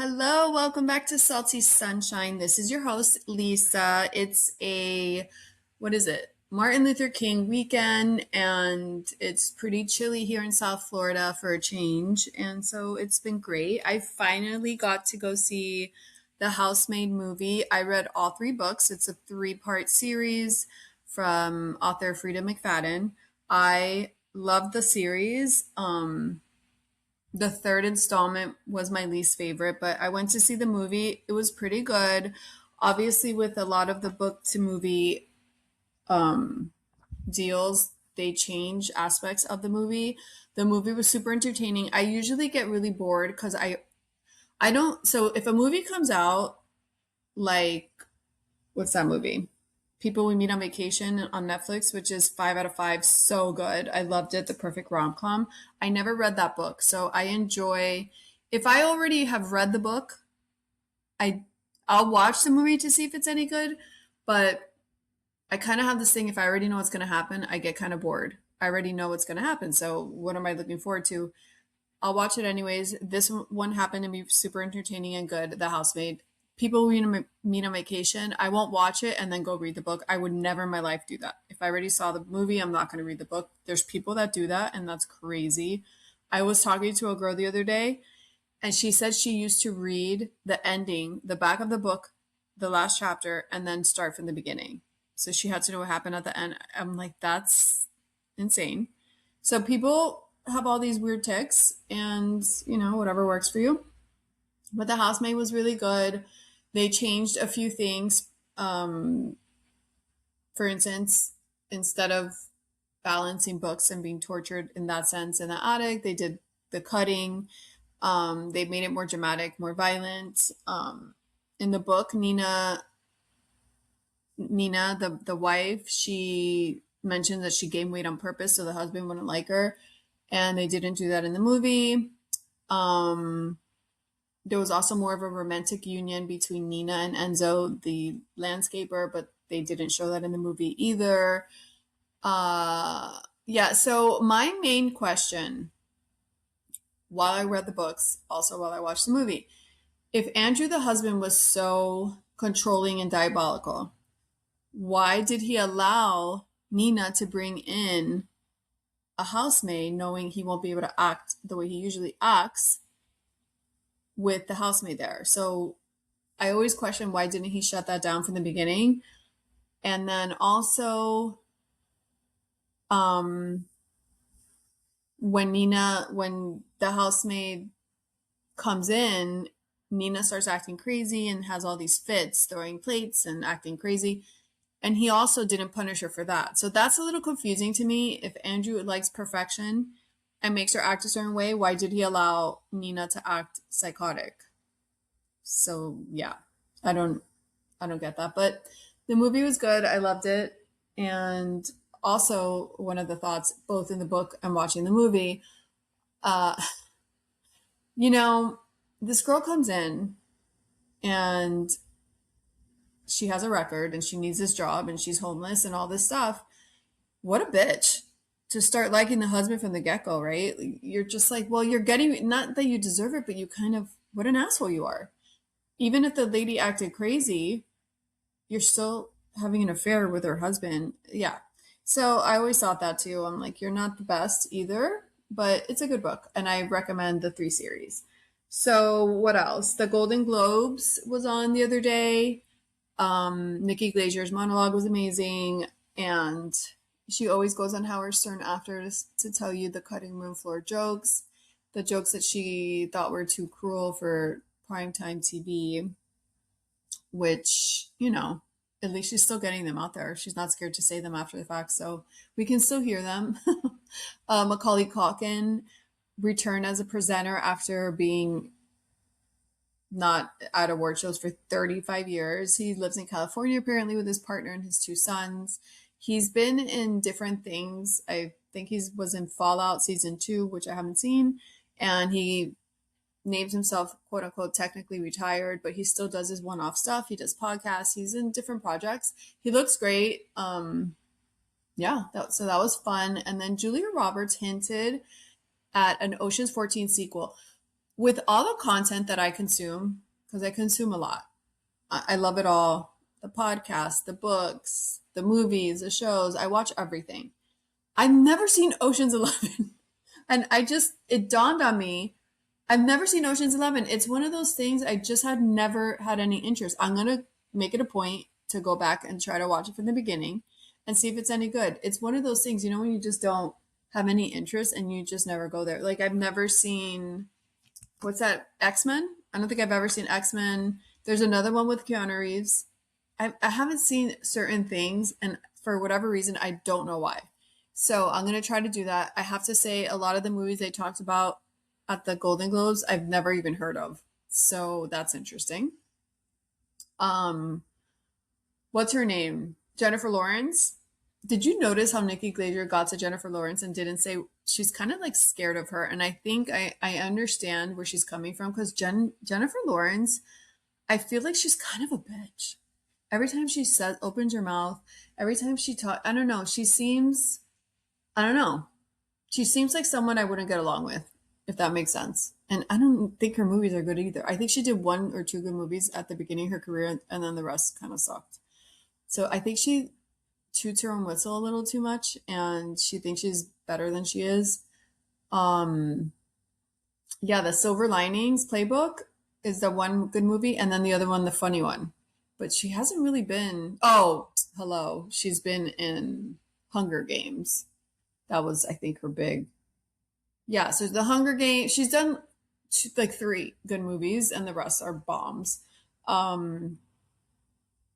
Hello, welcome back to Salty Sunshine. This is your host, Lisa. What is it? Martin Luther King weekend, and it's pretty chilly here in South Florida for a change. And so it's been great. I finally got to go see the Housemaid movie. I read all three books. It's a three-part series from author Frida McFadden. I love the series. The third installment was my least favorite, but I went to see the movie. It was pretty good. Obviously, with a lot of the book to movie deals, they change aspects of the movie. The movie was super entertaining. I usually get really bored because I don't so if a movie comes out like what's that movie? People We Meet on Vacation on Netflix, which is 5 out of 5, so good. I loved it, the perfect rom-com. I never read that book, so I enjoy if I already have read the book, I I'll watch the movie to see if it's any good, but I kind of have this thing if I already know what's going to happen, I get kind of bored. I already know what's going to happen, so what am I looking forward to? I'll watch it anyways. This one happened to be super entertaining and good. The Housemaid. People meet on vacation. I won't watch it and then go read the book. I would never in my life do that. If I already saw the movie, I'm not going to read the book. There's people that do that, and that's crazy. I was talking to a girl the other day, and she said she used to read the ending, the back of the book, the last chapter, and then start from the beginning. So she had to know what happened at the end. I'm like, that's insane. So people have all these weird ticks and, whatever works for you. But the housemaid was really good. They changed a few things. For instance, instead of balancing books and being tortured in that sense in the attic, they did the cutting. They made it more dramatic, more violent. In the book, Nina, the wife, she mentioned that she gained weight on purpose so the husband wouldn't like her, and they didn't do that in the movie. Um, there was also more of a romantic union between Nina and Enzo, the landscaper, but they didn't show that in the movie either. Yeah, so my main question while I read the books, also while I watched the movie, if Andrew the husband was so controlling and diabolical, why did he allow Nina to bring in a housemaid knowing he won't be able to act the way he usually acts with the housemaid there? So I always question why didn't he shut that down from the beginning? And then also, um, when the housemaid comes in, Nina starts acting crazy and has all these fits, throwing plates and acting crazy. And he also didn't punish her for that. So that's a little confusing to me. If Andrew likes perfection and makes her act a certain way, why did he allow Nina to act psychotic? So yeah, I don't I don't get that. But the movie was good. I loved it. And also one of the thoughts, both in the book and watching the movie, uh, you know, this girl comes in and she has a record and she needs this job and she's homeless and all this stuff. What a bitch to start liking the husband from the get-go, right? You're just like, well, you're getting, not that you deserve it, but you kind of, what an asshole you are. Even if the lady acted crazy, you're still having an affair with her husband. Yeah. So I always thought that too. I'm like, you're not the best either, but it's a good book and I recommend the three series. So what else? The Golden Globes was on the other day. Nikki Glazier's monologue was amazing, and she always goes on Howard Stern after to tell you the cutting room floor jokes, the jokes that she thought were too cruel for primetime TV, which, at least she's still getting them out there. She's not scared to say them after the fact, so we can still hear them. Macaulay Culkin returned as a presenter after being not at award shows for 35 years. He lives in California apparently with his partner and his two sons. He's been in different things. I think he was in Fallout season 2, which I haven't seen, and he names himself quote unquote technically retired, but he still does his one-off stuff. He does podcasts. He's in different projects. He looks great. Yeah, so that was fun. And then Julia Roberts hinted at an Ocean's 14 sequel. with all the content that I consume, because I consume a lot, I love it all. The podcasts, the books, the movies, the shows, I watch everything. I've never seen Ocean's 11. And it dawned on me, I've never seen Ocean's 11. It's one of those things I just had never had any interest. I'm going to make it a point to go back and try to watch it from the beginning and see if it's any good. It's one of those things, when you just don't have any interest and you just never go there. Like I've never seen, what's that, X-Men? I don't think I've ever seen X-Men. There's another one with Keanu Reeves. I haven't seen certain things, and for whatever reason, I don't know why. So I'm going to try to do that. I have to say, a lot of the movies they talked about at the Golden Globes, I've never even heard of. So that's interesting. Um, what's her name? Jennifer Lawrence. Did you notice how Nikki Glaser got to Jennifer Lawrence and didn't say she's kind of like scared of her? And I think I understand where she's coming from because Jennifer Lawrence, I feel like she's kind of a bitch. Every time she says, opens her mouth, every time she talks, I don't know, I don't know. She seems like someone I wouldn't get along with, if that makes sense. And I don't think her movies are good either. I think she did one or two good movies at the beginning of her career, and then the rest kind of sucked. So I think she toots her own whistle a little too much, and she thinks she's better than she is. Um, yeah, the Silver Linings Playbook is the one good movie, and then the other one, the funny one. But she hasn't really been. Oh, hello, she's been in Hunger Games. That was, I think, her big. Yeah, so the Hunger Games. She's done like three good movies, and the rest are bombs. Um,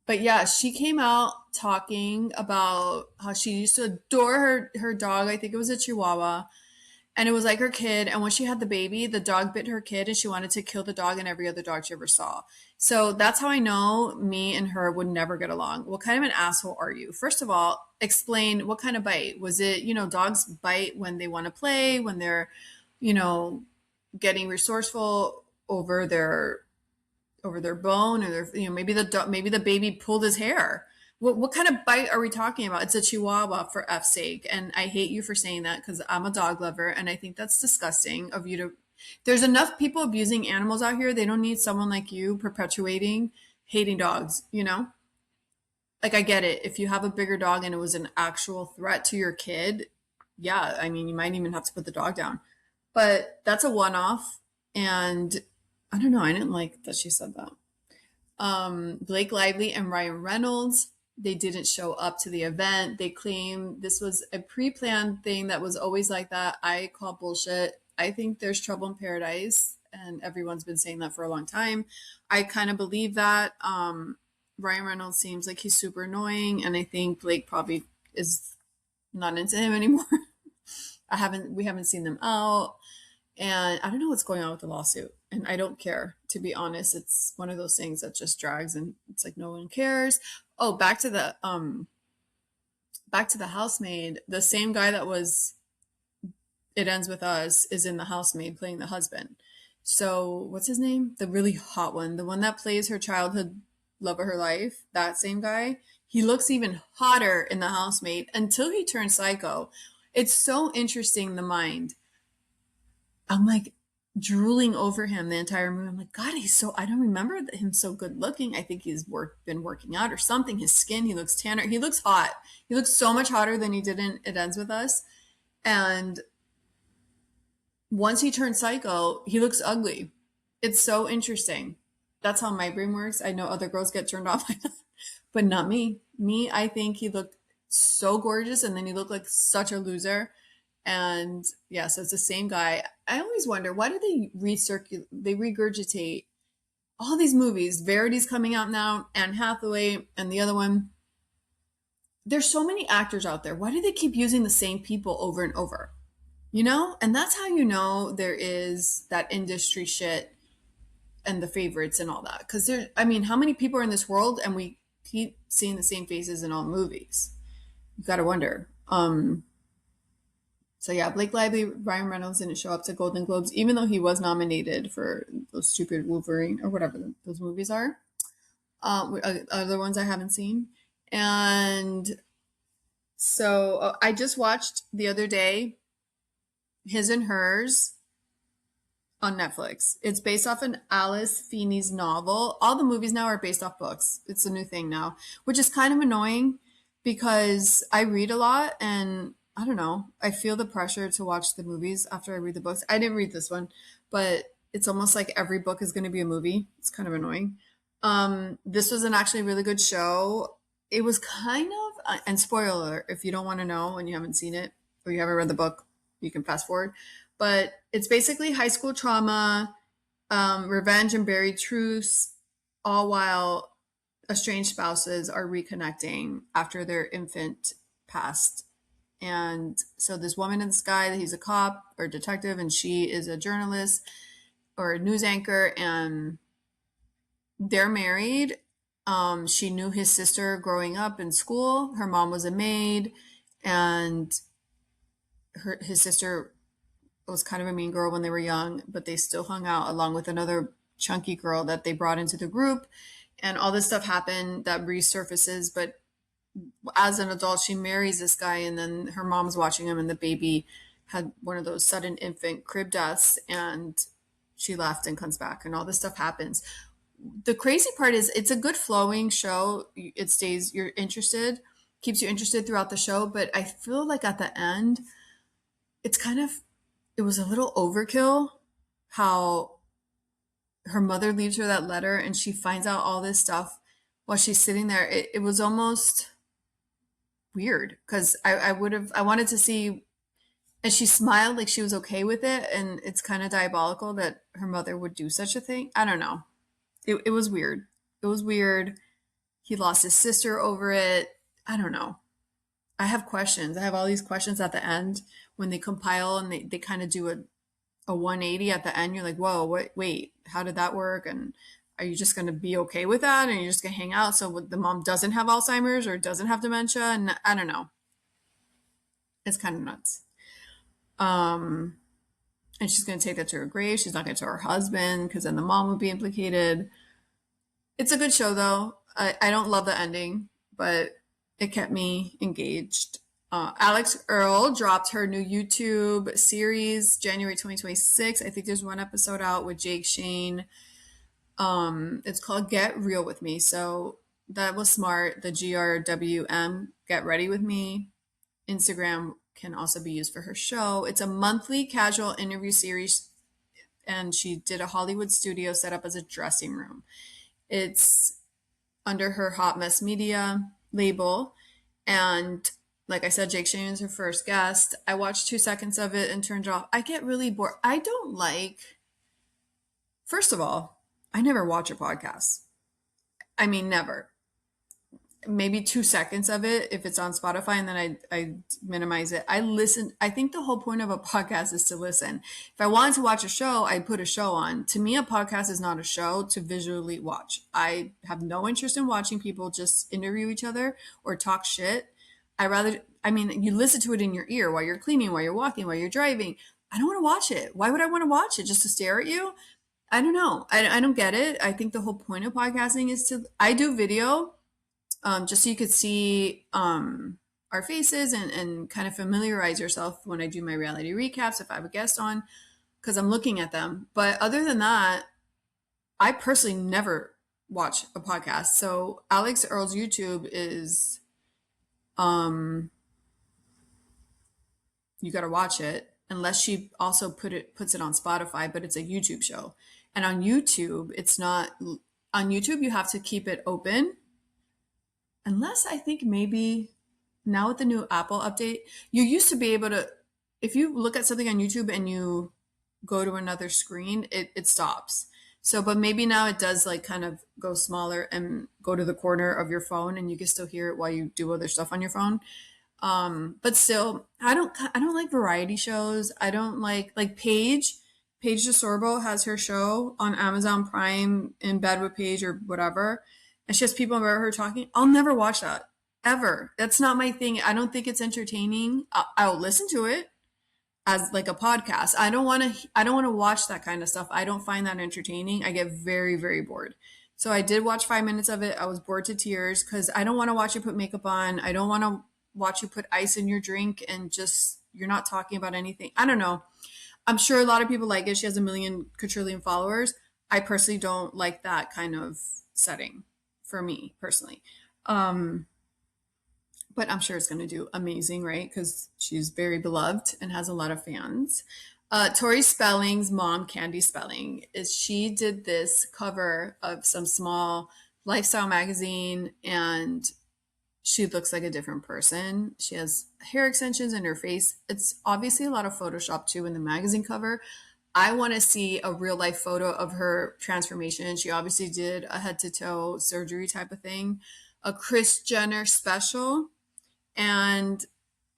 but yeah, she came out talking about how she used to adore her dog. I think it was a Chihuahua, and it was like her kid. And when she had the baby, the dog bit her kid, and she wanted to kill the dog and every other dog she ever saw. So that's how I know me and her would never get along. What kind of an asshole are you? First of all, explain what kind of bite. Was it, dogs bite when they want to play, when they're, you know, getting resourceful over their bone, or maybe the baby pulled his hair. What kind of bite are we talking about? It's a Chihuahua, for F's sake. And I hate you for saying that because I'm a dog lover and I think that's disgusting of you to. There's enough people abusing animals out here. They don't need someone like you perpetuating hating dogs. Like, I get it. If you have a bigger dog and it was an actual threat to your kid, yeah, I mean, you might even have to put the dog down. But that's a one off. And I don't know. I didn't like that she said that. Blake Lively and Ryan Reynolds, they didn't show up to the event. They claim this was a pre-planned thing that was always like that. I call bullshit. I think there's trouble in paradise, and everyone's been saying that for a long time. I kind of believe that. Ryan Reynolds seems like he's super annoying, and I think Blake probably is not into him anymore. We haven't seen them out. And I don't know what's going on with the lawsuit. And I don't care, to be honest. It's one of those things that just drags and it's like no one cares. Oh, back to the housemaid. The same guy that was It Ends With Us is in The Housemaid playing the husband. So what's his name? The really hot one. The one that plays her childhood love of her life. That same guy. He looks even hotter in The Housemaid until he turns psycho. It's so interesting, the mind. I'm like drooling over him the entire movie. I'm like, God, I don't remember him so good looking. I think he's been working out or something. His skin, he looks tanner. He looks hot. He looks so much hotter than he did in It Ends With Us. And once he turned psycho, he looks ugly. It's so interesting. That's how my brain works. I know other girls get turned off by that, but not me. Me, I think he looked so gorgeous and then he looked like such a loser. And yeah, so it's the same guy. I always wonder, why do they regurgitate all these movies? Verity's coming out now, Anne Hathaway, and the other one. There's so many actors out there. Why do they keep using the same people over and over? And that's how you know there is that industry shit and the favorites and all that. Because I mean, how many people are in this world and we keep seeing the same faces in all movies? You gotta wonder. So yeah, Blake Lively, Ryan Reynolds didn't show up to Golden Globes, even though he was nominated for those stupid Wolverine or whatever those movies are. Other ones I haven't seen. And so I just watched the other day His and Hers. on Netflix. It's based off an Alice Feeney's novel. All the movies now are based off books. It's a new thing now, which is kind of annoying because I read a lot and I don't know. I feel the pressure to watch the movies after I read the books. I didn't read this one, but it's almost like every book is going to be a movie. It's kind of annoying. This was an actually really good show. It was kind of, and spoiler alert, if you don't want to know and you haven't seen it or you haven't read the book, you can fast forward. But it's basically high school trauma, revenge and buried truths, all while estranged spouses are reconnecting after their infant passed. And so this woman in the sky, he's a cop or detective, and she is a journalist or a news anchor, and they're married. She knew his sister growing up in school. Her mom was a maid, and his sister was kind of a mean girl when they were young, but they still hung out along with another chunky girl that they brought into the group. And all this stuff happened that resurfaces. But as an adult, she marries this guy, and then her mom's watching him, and the baby had one of those sudden infant crib deaths, and she left and comes back, and all this stuff happens. The crazy part is it's a good flowing show. It stays, you're interested, keeps you interested throughout the show. But I feel like at the end, it's kind of, it was a little overkill how her mother leaves her that letter and she finds out all this stuff while she's sitting there. It was almost weird because I wanted to see, and she smiled like she was okay with it. And it's kind of diabolical that her mother would do such a thing. I don't know. It was weird. It was weird. He lost his sister over it. I don't know. I have questions. I have all these questions at the end when they compile and they kind of do a 180 at the end. You're like, whoa, wait, how did that work? And are you just going to be okay with that? And you're just going to hang out? So the mom doesn't have Alzheimer's or doesn't have dementia? And I don't know. It's kind of nuts. And she's going to take that to her grave. She's not going to tell her husband because then the mom would be implicated. It's a good show, though. I don't love the ending, but it kept me engaged. Alix Earles dropped her new YouTube series January 2026. I think there's one episode out with Jake Shane. It's called Get Real With Me. So that was smart. The GRWM, Get Ready With Me. Instagram can also be used for her show. It's a monthly casual interview series, and she did a Hollywood studio set up as a dressing room. It's under her Hot Mess Media label. And like I said, Jake Shane is her first guest. I watched 2 seconds of it and turned it off. I get really bored. I don't like, first of all, I never watch a podcast. I mean, never. Maybe 2 seconds of it if it's on Spotify, and then I minimize it. I listen. I think the whole point of a podcast is to listen. If I wanted to watch a show, I'd put a show on. To me, a podcast is not a show to visually watch. I have no interest in watching people just interview each other or talk shit. You listen to it in your ear while you're cleaning, while you're walking, while you're driving. I don't want to watch it. Why would I want to watch it? Just to stare at you? I don't know. I don't get it. I think the whole point of podcasting is I do video, just so you could see our faces and kind of familiarize yourself when I do my reality recaps if I have a guest on, because I'm looking at them. But other than that, I personally never watch a podcast. So Alix Earles' YouTube is, you got to watch it unless she also puts it on Spotify, but it's a YouTube show. And on YouTube, it's not, on YouTube, you have to keep it open. Unless I think maybe now with the new Apple update, you used to be able to, if you look at something on YouTube and you go to another screen, it stops. So, but maybe now it does like kind of go smaller and go to the corner of your phone and you can still hear it while you do other stuff on your phone. But still, I don't like variety shows. I don't like Paige DeSorbo has her show on Amazon Prime, In Bed with Paige or whatever. And she has people about her talking. I'll never watch that ever. That's not my thing. I don't think it's entertaining. I'll listen to it as like a podcast. I don't want to watch that kind of stuff. I don't find that entertaining. I get very, very bored. So I did watch 5 minutes of it. I was bored to tears because I don't want to watch you put makeup on. I don't want to watch you put ice in your drink and just, you're not talking about anything. I don't know. I'm sure a lot of people like it. She has a million quadrillion followers. I personally don't like that kind of setting for me personally. Um, but I'm sure it's going to do amazing, right? Because she's very beloved and has a lot of fans. Tori Spelling's mom, Candy Spelling, is she did this cover of some small lifestyle magazine, and she looks like a different person. She has hair extensions in her face. It's obviously a lot of Photoshop too in the magazine cover. I want to see a real life photo of her transformation. She obviously did a head to toe surgery type of thing, a Kris Jenner special, and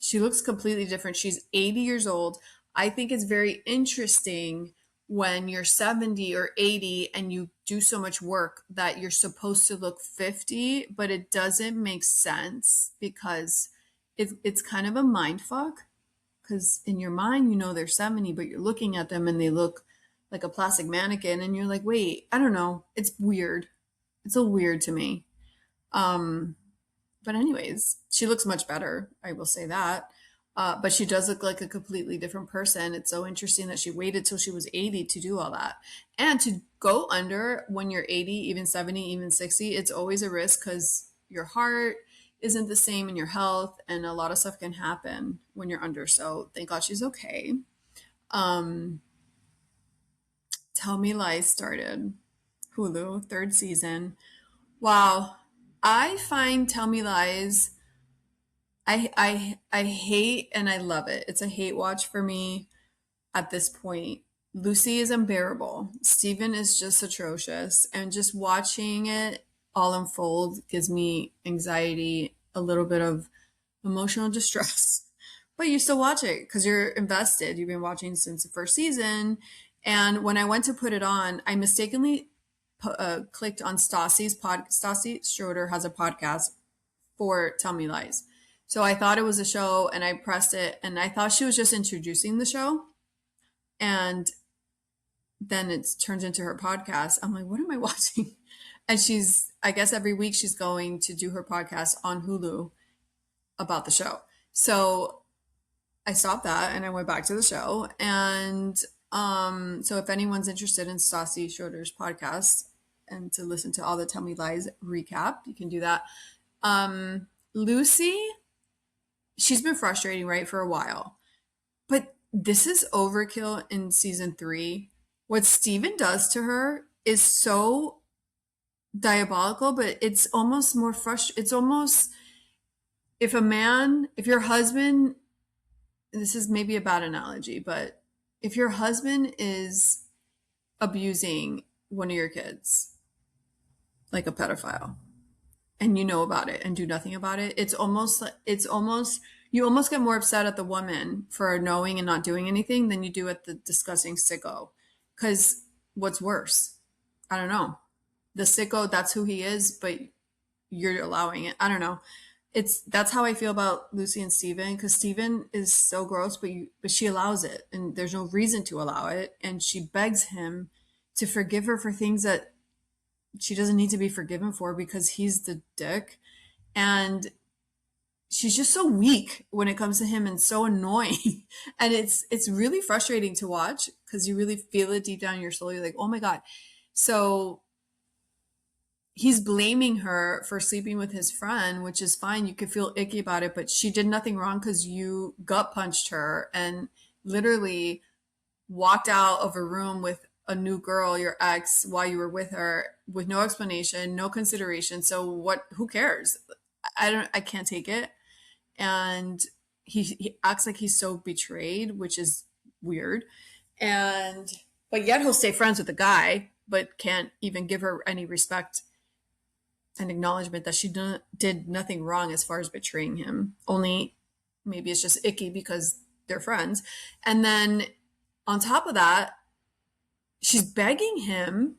she looks completely different. She's 80 years old. I think it's very interesting when you're 70 or 80 and you do so much work that you're supposed to look 50, but it doesn't make sense because it's kind of a mind fuck. Because in your mind, you know they're 70, but you're looking at them and they look like a plastic mannequin, and you're like, wait, I don't know. It's weird. It's a weird to me. Um, but anyways, she looks much better. I will say that. But she does look like a completely different person. It's so interesting that she waited till she was 80 to do all that. And to go under when you're 80, even 70, even 60, it's always a risk because your heart isn't the same in your health, and a lot of stuff can happen when you're under. So thank God she's okay. Um, Tell Me Lies started. Hulu, third season. Wow. I find Tell Me Lies, I hate and I love it. It's a hate watch for me at this point. Lucy is unbearable. Steven is just atrocious. And just watching it all unfold gives me anxiety, a little bit of emotional distress. But you still watch it because you're invested. You've been watching since the first season. And when I went to put it on, I mistakenly clicked on Stassi's pod. Stassi Schroeder has a podcast for Tell Me Lies. So I thought it was a show and I pressed it and I thought she was just introducing the show. And then it turns into her podcast. I'm like, what am I watching? And I guess every week she's going to do her podcast on Hulu about the show. So I stopped that and I went back to the show. And so if anyone's interested in Stassi Schroeder's podcast and to listen to all the Tell Me Lies recap, you can do that. Lucy, she's been frustrating, right, for a while. But this is overkill in season 3. What Steven does to her is so diabolical, but it's almost more frustrating. It's almost if your husband, this is maybe a bad analogy, but if your husband is abusing one of your kids, like a pedophile, and you know about it and do nothing about it, you almost get more upset at the woman for knowing and not doing anything than you do at the disgusting sicko. Because what's worse? I don't know. The sicko, that's who he is, but you're allowing it. I don't know. That's how I feel about Lucy and Steven, because Steven is so gross, but she allows it, and there's no reason to allow it, and she begs him to forgive her for things that she doesn't need to be forgiven for because he's the dick. And she's just so weak when it comes to him and so annoying. And it's really frustrating to watch because you really feel it deep down in your soul. You're like, oh my God. So he's blaming her for sleeping with his friend, which is fine. You could feel icky about it, but she did nothing wrong because you gut punched her and literally walked out of a room with a new girl, your ex, while you were with her, with no explanation, no consideration. So who cares? I can't take it. And he acts like he's so betrayed, which is weird. But yet he'll stay friends with the guy, but can't even give her any respect and acknowledgement that she did nothing wrong as far as betraying him. Only maybe it's just icky because they're friends. And then on top of that, she's begging him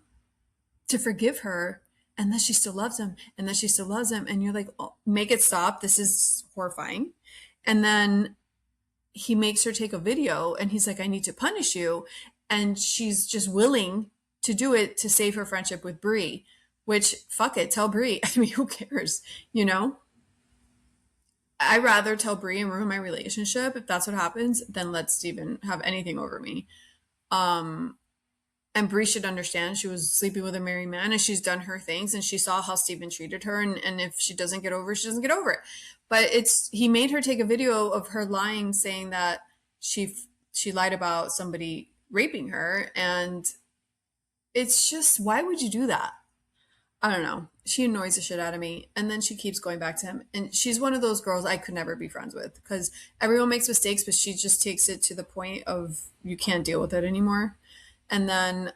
to forgive her, and that she still loves him, and that she still loves him. And you're like, oh, make it stop. This is horrifying. And then he makes her take a video and he's like, I need to punish you. And she's just willing to do it to save her friendship with Brie, which fuck it, tell Brie. I mean, who cares? You know? I rather tell Brie and ruin my relationship if that's what happens than let Steven have anything over me. Um, and Brie should understand she was sleeping with a married man and she's done her things and she saw how Steven treated her, and if she doesn't get over it, she doesn't get over it. But he made her take a video of her lying, saying that she she lied about somebody raping her, and it's just, why would you do that? I don't know. She annoys the shit out of me. And then she keeps going back to him. And she's one of those girls I could never be friends with because everyone makes mistakes, but she just takes it to the point of you can't deal with it anymore. And then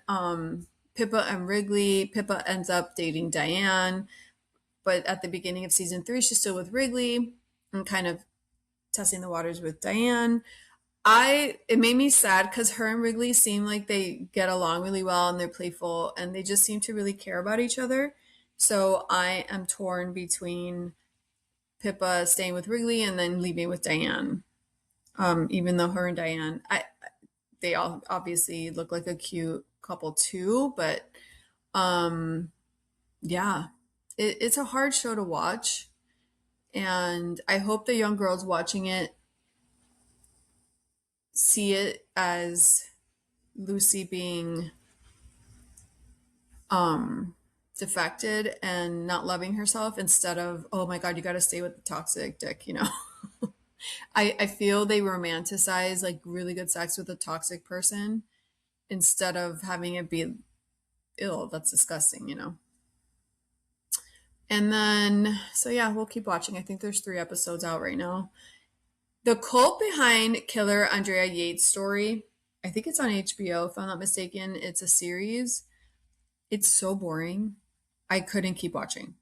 Pippa and Wrigley, Pippa ends up dating Diane. But at the beginning of season 3, she's still with Wrigley and kind of testing the waters with Diane. It made me sad because her and Wrigley seem like they get along really well and they're playful and they just seem to really care about each other. So I am torn between Pippa staying with Wrigley and then leaving with Diane. Even though her and Diane, they all obviously look like a cute couple too, but um, yeah, it's a hard show to watch, and I hope the young girls watching it see it as Lucy being defected and not loving herself instead of, oh my God, you got to stay with the toxic dick, you know? I feel they romanticize like really good sex with a toxic person instead of having it be ill. That's disgusting, you know? And then, so yeah, we'll keep watching. I think there's 3 episodes out right now. The cult behind killer Andrea Yates story, I think it's on HBO, if I'm not mistaken. It's a series. It's so boring. I couldn't keep watching.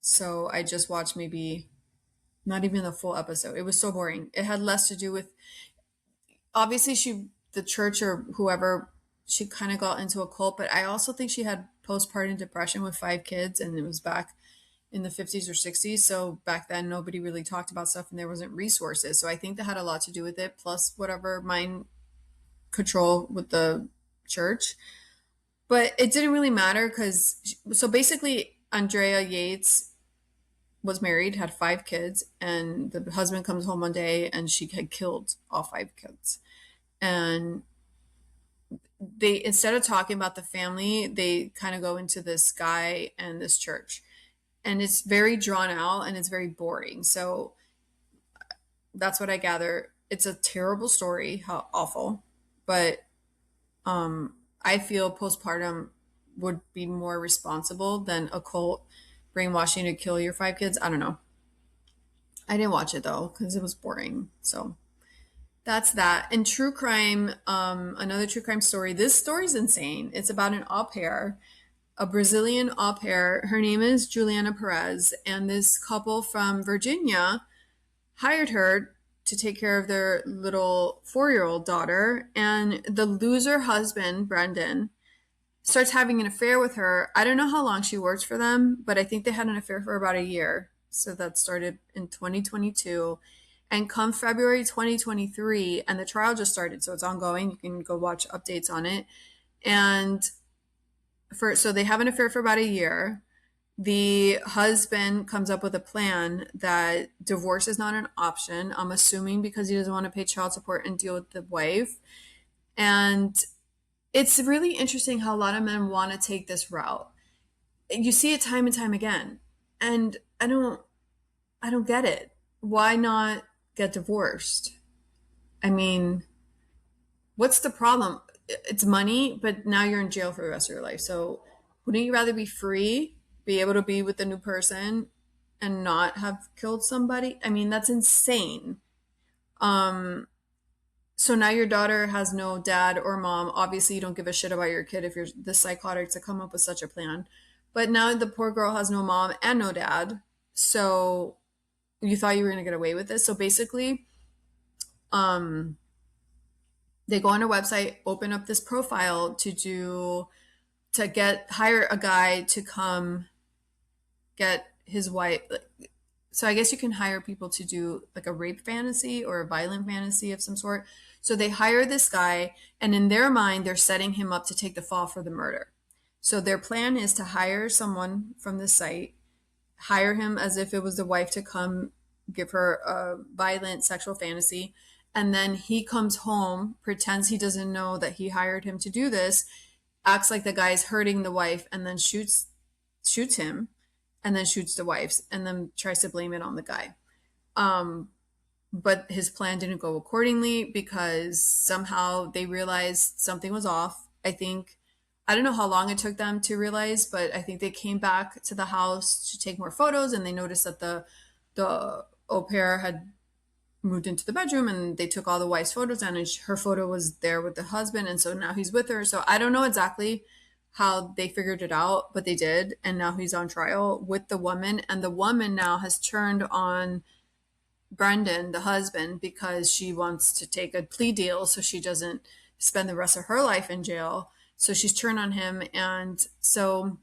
So I just watched maybe not even the full episode. It was so boring. It had less to do with, obviously the church or whoever, she kind of got into a cult, but I also think she had postpartum depression with 5 kids and it was back in the 50s or 60s. So back then nobody really talked about stuff and there wasn't resources. So I think that had a lot to do with it, plus whatever mind control with the church. But it didn't really matter because, so basically, Andrea Yates was married, had 5 kids, and the husband comes home one day and she had killed all 5 kids. And they, instead of talking about the family, they kind of go into this guy and this church. And it's very drawn out and it's very boring. So that's what I gather. It's a terrible story, how awful. But I feel postpartum would be more responsible than a cult brainwashing to kill your 5 kids. I don't know. I didn't watch it though because it was boring. So that's that. And true crime, another true crime story. This story is insane. It's about an au pair, a Brazilian au pair. Her name is Juliana Perez, and this couple from Virginia hired her to take care of their little 4-year-old daughter. And the loser husband, Brendan, starts having an affair with her. I don't know how long she worked for them, but I think they had an affair for about a year. So that started in 2022. And come February 2023, and the trial just started, so it's ongoing. You can go watch updates on it. And so they have an affair for about a year. The husband comes up with a plan that divorce is not an option. I'm assuming because he doesn't want to pay child support and deal with the wife. And it's really interesting how a lot of men want to take this route. You see it time and time again. And I don't get it. Why not get divorced? I mean, what's the problem? It's money, but now you're in jail for the rest of your life. So wouldn't you rather be free, be able to be with a new person and not have killed somebody? I mean, that's insane. So now your daughter has no dad or mom. Obviously, you don't give a shit about your kid if you're this psychotic to come up with such a plan. But now the poor girl has no mom and no dad. So you thought you were going to get away with this. So basically, they go on a website, open up this profile hire a guy to come get his wife. So I guess you can hire people to do like a rape fantasy or a violent fantasy of some sort. So they hire this guy, and in their mind, they're setting him up to take the fall for the murder. So their plan is to hire someone from the site, hire him as if it was the wife to come give her a violent sexual fantasy. And then he comes home, pretends he doesn't know that he hired him to do this, acts like the guy's hurting the wife, and then shoots him, and then shoots the wife, and then tries to blame it on the guy. Um, but his plan didn't go accordingly because somehow they realized something was off. I don't know how long it took them to realize, but I think they came back to the house to take more photos, and they noticed that the au pair had moved into the bedroom, and they took all the wife's photos down, and her photo was there with the husband, and so now he's with her. So I don't know exactly how they figured it out, but they did, and now he's on trial with the woman, and the woman now has turned on Brendan, the husband, because she wants to take a plea deal so she doesn't spend the rest of her life in jail. So she's turned on him, and so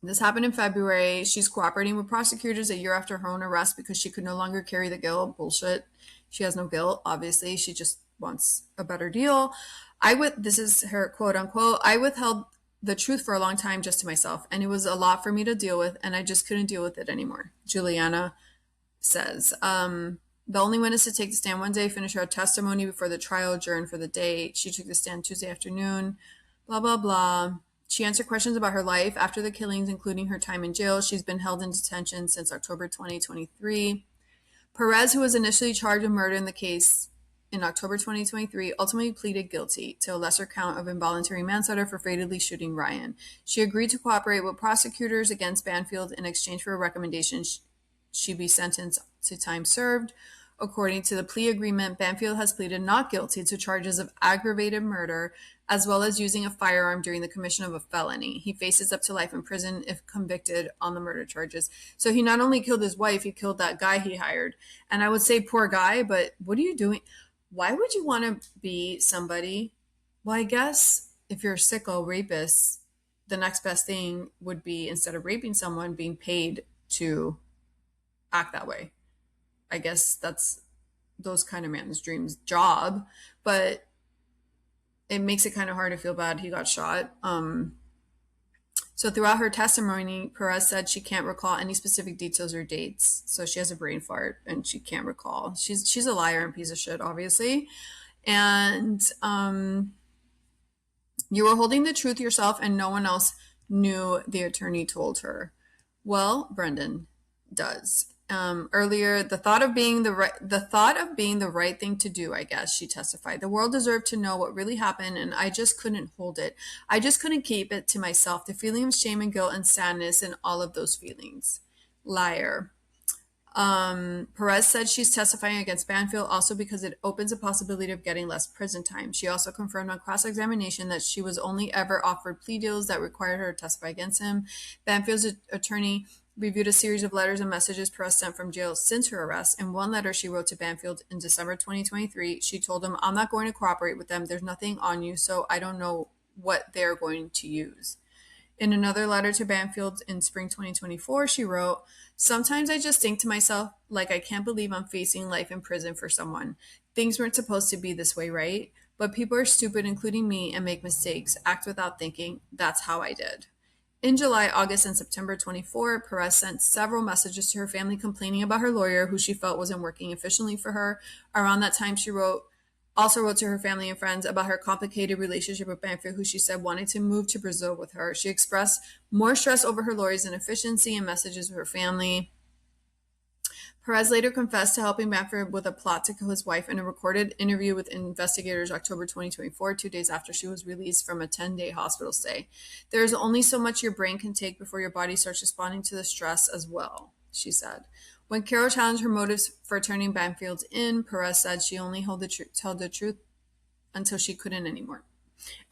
this happened in February. She's cooperating with prosecutors a year after her own arrest because she could no longer carry the guilt. Bullshit. She has no guilt, obviously. She just wants a better deal. This is her quote unquote, I withheld the truth for a long time just to myself, and it was a lot for me to deal with, and I just couldn't deal with it anymore. Juliana says. The only witness to take the stand one day finished her testimony before the trial adjourned for the day. She took the stand Tuesday afternoon. Blah, blah, blah. She answered questions about her life after the killings, including her time in jail. She's been held in detention since October 2023. Perez, who was initially charged with murder in the case in October 2023, ultimately pleaded guilty to a lesser count of involuntary manslaughter for fatally shooting Ryan. She agreed to cooperate with prosecutors against Banfield in exchange for a recommendation she be sentenced to time served. According to the plea agreement, Banfield has pleaded not guilty to charges of aggravated murder, as well as using a firearm during the commission of a felony. He faces up to life in prison if convicted on the murder charges. So he not only killed his wife, he killed that guy he hired. And I would say poor guy, but what are you doing? Why would you want to be somebody? Well, I guess if you're a sicko rapist, the next best thing would be, instead of raping someone, being paid to act that way. I guess that's those kind of man's dreams job, but it makes it kind of hard to feel bad he got shot. So throughout her testimony, Perez said she can't recall any specific details or dates. So she has a brain fart and she can't recall. She's a liar and piece of shit, obviously. And you were holding the truth yourself and no one else knew, the attorney told her. Well, Brendan does. Earlier, the thought of being the right thing to do, I guess, she testified. The world deserved to know what really happened, and I just couldn't hold it. I just couldn't keep it to myself. The feeling of shame and guilt and sadness and all of those feelings. Liar. Perez said she's testifying against Banfield also because it opens a possibility of getting less prison time. She also confirmed on cross-examination that she was only ever offered plea deals that required her to testify against him. Banfield's attorney reviewed a series of letters and messages Perez sent from jail since her arrest. In one letter she wrote to Banfield in December 2023, she told him, I'm not going to cooperate with them. There's nothing on you, so I don't know what they're going to use. In another letter to Banfield in spring 2024, she wrote, sometimes I just think to myself, like, I can't believe I'm facing life in prison for someone. Things weren't supposed to be this way, right? But people are stupid, including me, and make mistakes, act without thinking. That's how I did. In July, August, and September 24, Perez sent several messages to her family complaining about her lawyer, who she felt wasn't working efficiently for her. Around that time, she also wrote to her family and friends about her complicated relationship with Banfield, who she said wanted to move to Brazil with her. She expressed more stress over her lawyer's inefficiency in messages with her family. Perez later confessed to helping Banfield with a plot to kill his wife in a recorded interview with investigators October 2024, 2 days after she was released from a 10-day hospital stay. There is only so much your brain can take before your body starts responding to the stress as well, she said. When Carol challenged her motives for turning Banfield in, Perez said she only told the truth until she couldn't anymore.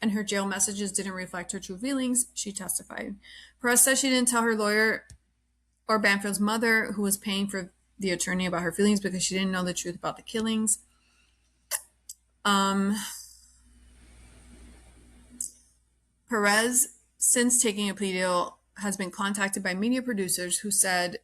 And her jail messages didn't reflect her true feelings, she testified. Perez said she didn't tell her lawyer or Banfield's mother, who was paying for the attorney, about her feelings because she didn't know the truth about the killings. Perez, since taking a plea deal, has been contacted by media producers who said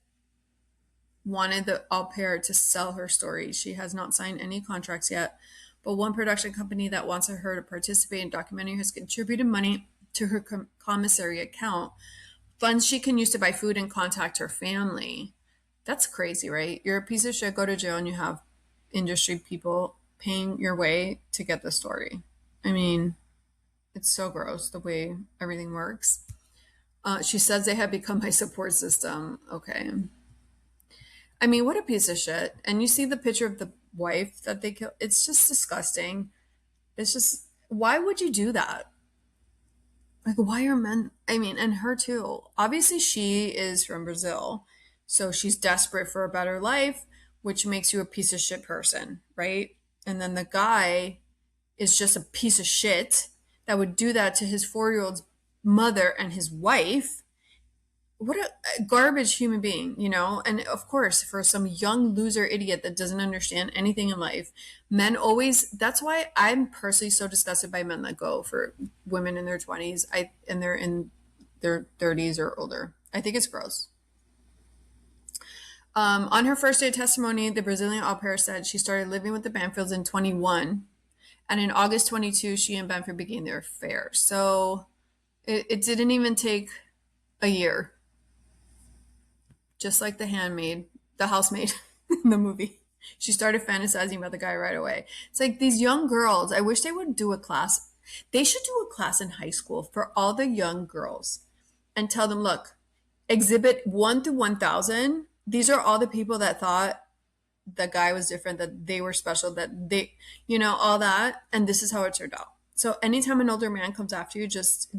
wanted the au pair to sell her story. She has not signed any contracts yet, but one production company that wants her to participate in documentary has contributed money to her commissary account, funds she can use to buy food and contact her family. That's crazy, right? You're a piece of shit, go to jail, and you have industry people paying your way to get the story. I mean, it's so gross the way everything works. She says they have become my support system. Okay. I mean, what a piece of shit. And you see the picture of the wife that they killed. It's just disgusting. It's just, why would you do that? Like, why are men, I mean, and her too. Obviously, she is from Brazil. So she's desperate for a better life, which makes you a piece of shit person, right? And then the guy is just a piece of shit that would do that to his 4-year-old's mother and his wife. What a garbage human being, you know? And of course, for some young loser idiot that doesn't understand anything in life, men always, that's why I'm personally so disgusted by men that go for women in their 20s and they're in their 30s or older. I think it's gross. On her first day of testimony, the Brazilian au pair said she started living with the Banfields in 21, and in August 22, she and Banfield began their affair. So it didn't even take a year, just like the housemaid in the movie. She started fantasizing about the guy right away. It's like these young girls, I wish they would do a class. They should do a class in high school for all the young girls and tell them, look, exhibit 1 to 1,000. These are all the people that thought the guy was different, that they were special, that they, all that. And this is how it turned out. So anytime an older man comes after you, just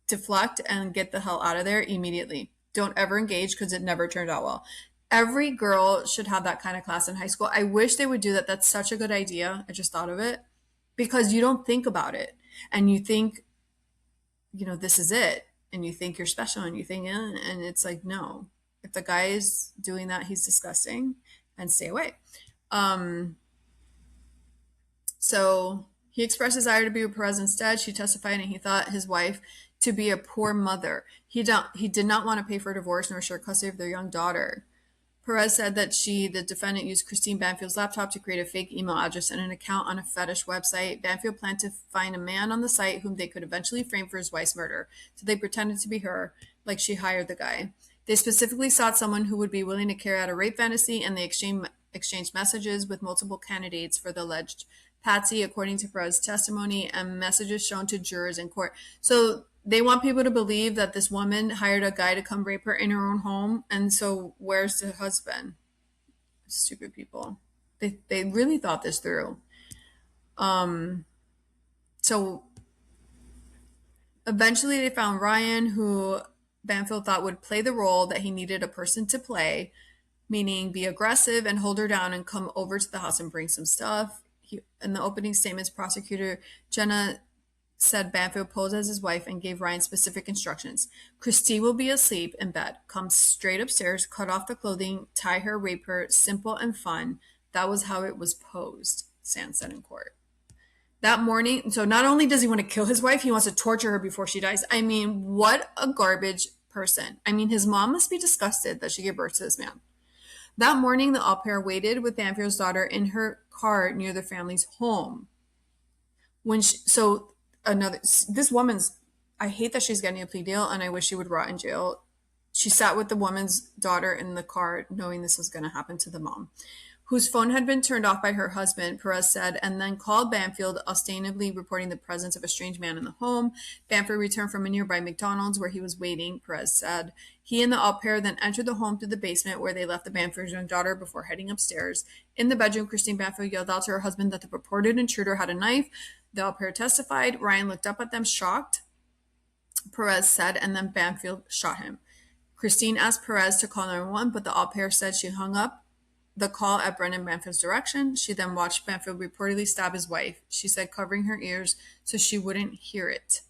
deflect and get the hell out of there immediately. Don't ever engage because it never turned out well. Every girl should have that kind of class in high school. I wish they would do that. That's such a good idea. I just thought of it because you don't think about it and you think, this is it. And you think you're special and you think, and it's like, no, if the guy is doing that, he's disgusting and stay away. So he expressed desire to be with Perez instead. She testified and he thought his wife to be a poor mother. He did not want to pay for a divorce nor share custody of their young daughter. Perez said that the defendant, used Christine Banfield's laptop to create a fake email address and an account on a fetish website. Banfield planned to find a man on the site whom they could eventually frame for his wife's murder. So they pretended to be her, like she hired the guy. They specifically sought someone who would be willing to carry out a rape fantasy, and they exchanged messages with multiple candidates for the alleged patsy, according to Perez's testimony, and messages shown to jurors in court. So they want people to believe that this woman hired a guy to come rape her in her own home. And so where's the husband? Stupid people. They really thought this through. So eventually they found Ryan, who Banfield thought would play the role that he needed a person to play, meaning be aggressive and hold her down and come over to the house and bring some stuff. In the opening statements, prosecutor Jenna said Banfield posed as his wife and gave Ryan specific instructions. Christine will be asleep in bed. Come straight upstairs, cut off the clothing, tie her, rape her. Simple and fun. That was how it was posed, Sand said in court. That morning, so not only does he want to kill his wife, he wants to torture her before she dies. I mean, what a garbage person. I mean, his mom must be disgusted that she gave birth to this man. That morning, the au pair waited with Banfield's daughter in her car near the family's home. This woman's, I hate that she's getting a plea deal and I wish she would rot in jail. She sat with the woman's daughter in the car knowing this was going to happen to the mom, whose phone had been turned off by her husband, Perez said, and then called Banfield, ostensibly reporting the presence of a strange man in the home. Banfield returned from a nearby McDonald's where he was waiting, Perez said. He and the au pair then entered the home through the basement where they left the Banfield's young daughter before heading upstairs. In the bedroom, Christine Banfield yelled out to her husband that the purported intruder had a knife. The au pair testified. Ryan looked up at them, shocked, Perez said, and then Banfield shot him. Christine asked Perez to call 911, but the au pair said she hung up the call at Brendan Banfield's direction. She then watched Banfield reportedly stab his wife, she said, covering her ears so she wouldn't hear it.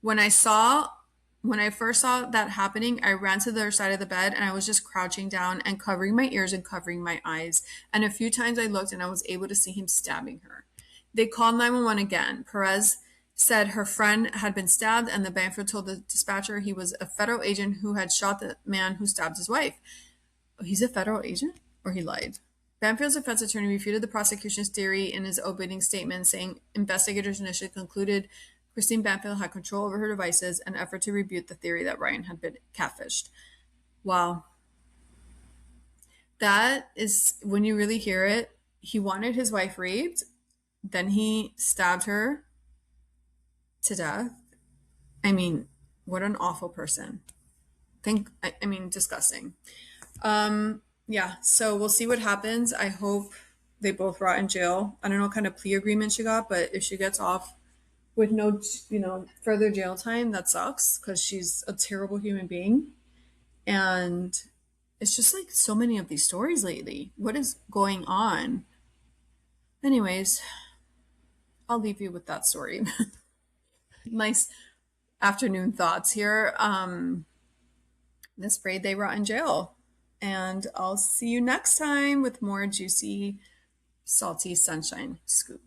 When I first saw that happening, I ran to the other side of the bed and I was just crouching down and covering my ears and covering my eyes. And a few times I looked and I was able to see him stabbing her. They called 911 again. Perez said her friend had been stabbed, and the Banfield told the dispatcher he was a federal agent who had shot the man who stabbed his wife. Oh, he's a federal agent? Or he lied? Banfield's defense attorney refuted the prosecution's theory in his opening statement, saying investigators initially concluded Christine Banfield had control over her devices, an effort to rebut the theory that Ryan had been catfished. Wow. That is when you really hear it. He wanted his wife raped, then he stabbed her to death. I mean, what an awful person. I mean, disgusting. Yeah, so we'll see what happens. I hope they both rot in jail. I don't know what kind of plea agreement she got, but if she gets off with no, further jail time, that sucks because she's a terrible human being. And it's just like so many of these stories lately. What is going on? Anyways, I'll leave you with that story. Nice afternoon thoughts here. Let's pray they rot in jail. And I'll see you next time with more juicy, salty sunshine scoop.